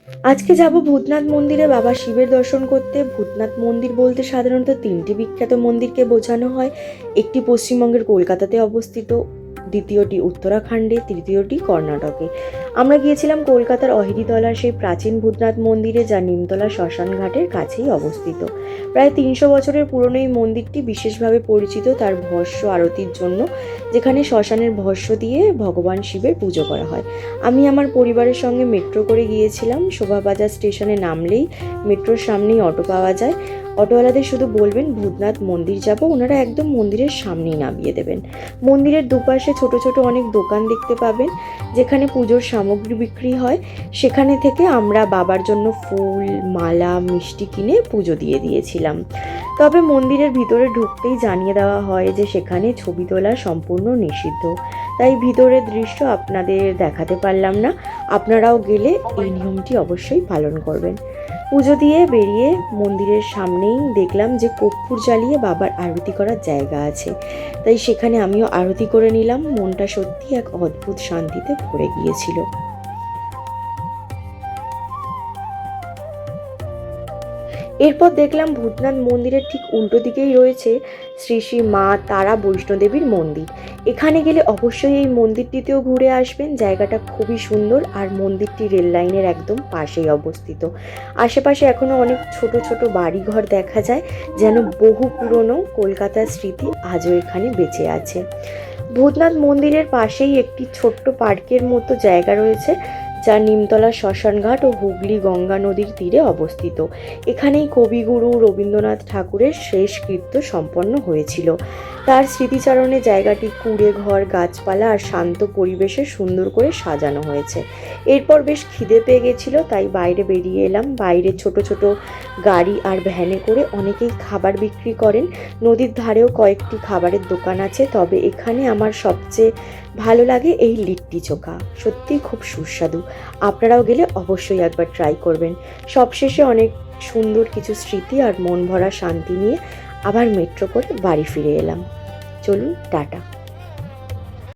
আজকে যাব ভূতনাথ মন্দিরে বাবা শিবের দর্শন করতে। ভূতনাথ মন্দির বলতে সাধারণত তিনটি বিখ্যাত মন্দিরকে বোঝানো হয়। একটি পশ্চিমবঙ্গের কলকাতাতে অবস্থিত, দ্বিতীয়টি উত্তরাখণ্ডে, তৃতীয়টি কর্ণাটকে। আমরা গিয়েছিলাম কলকাতার অহিরিতলার সেই প্রাচীন ভূতনাথ মন্দিরে, যা নিমতলা শ্মশান ঘাটের কাছেই অবস্থিত। প্রায় 300 বছরের পুরনো এই মন্দিরটি বিশেষভাবে পরিচিত তার ভস্য আরতির জন্য, যেখানে শ্মশানের ভস্য দিয়ে ভগবান শিবের পুজো করা হয়। আমি আমার পরিবারের সঙ্গে মেট্রো করে গিয়েছিলাম। শোভাবাজার স্টেশনে নামলেই মেট্রোর সামনেই অটো পাওয়া যায়। অটোওয়ালাদের শুধু বলবেন ভূতনাথ মন্দির যাব, ওনারা একদম মন্দিরের সামনেই নামিয়ে দেবেন। মন্দিরের দুপাশে ছোট ছোট অনেক দোকান দেখতে পাবেন, যেখানে পুজোর সামগ্রী বিক্রি হয়। সেখানে থেকে আমরা বাবার জন্য ফুল, মালা, মিষ্টি কিনে পুজো দিয়ে দিয়েছিলাম। তবে মন্দিরের ভিতরে ঢুকতেই জানিয়ে দেওয়া হয় যে সেখানে ছবি তোলা সম্পূর্ণ নিষিদ্ধ, তাই ভিতরের দৃশ্য আপনাদের দেখাতে পারলাম না। আপনারাও গেলে এই নিয়মটি অবশ্যই পালন করবেন। পুজো দিয়ে বেরিয়ে মন্দিরের সামনেই দেখলাম যে কর্পূর জ্বালিয়ে বাবার আরতি করার জায়গা আছে, তাই সেখানে আমিও আরতি করে নিলাম। মনটা সত্যি এক অদ্ভুত শান্তিতে ভরে গিয়েছিল। এরপর দেখলাম ভূতনাথ মন্দিরের ঠিক উল্টো দিকেই রয়েছে শ্রী শ্রী মা তারা বৈষ্ণোদেবীর মন্দির। এখানে গেলে অবশ্যই এই মন্দিরটিতেও ঘুরে আসবেন। জায়গাটা খুবই সুন্দর, আর মন্দিরটি রেল লাইনের একদম পাশেই অবস্থিত। আশেপাশে এখনও অনেক ছোট ছোট বাড়িঘর দেখা যায়, যেন বহু পুরনো কলকাতার স্মৃতি আজও এখানে বেঁচে আছে। ভূতনাথ মন্দিরের পাশেই একটি ছোট্ট পার্কের মতো জায়গা রয়েছে, যা নিমতলা শ্মশানঘাট ও হুগলি গঙ্গা নদীর তীরে অবস্থিত। এখানেই কবিগুরু রবীন্দ্রনাথ ঠাকুরের শেষকৃত্য সম্পন্ন হয়েছিল। তার স্মৃতিচারণে জায়গাটি কুঁড়ে ঘর, গাছপালা আর শান্ত পরিবেশে সুন্দর করে সাজানো হয়েছে। এরপর বেশ খিদে পেয়ে গেছিল, তাই বাইরে বেরিয়ে এলাম। বাইরে ছোট ছোট গাড়ি আর ভ্যানে করে অনেকেই খাবার বিক্রি করেন। নদীর ধারেও কয়েকটি খাবারের দোকান আছে, তবে এখানে আমার সবচেয়ে ভালো লাগে এই লিট্টি চোখা, সত্যিই খুব সুস্বাদু। আপনারাও গেলে অবশ্যই একবার ট্রাই করবেন। সবশেষে অনেক সুন্দর কিছু স্মৃতি আর মন ভরা শান্তি নিয়ে আবার মেট্রো করে বাড়ি ফিরে এলাম। চলুন, টাটা।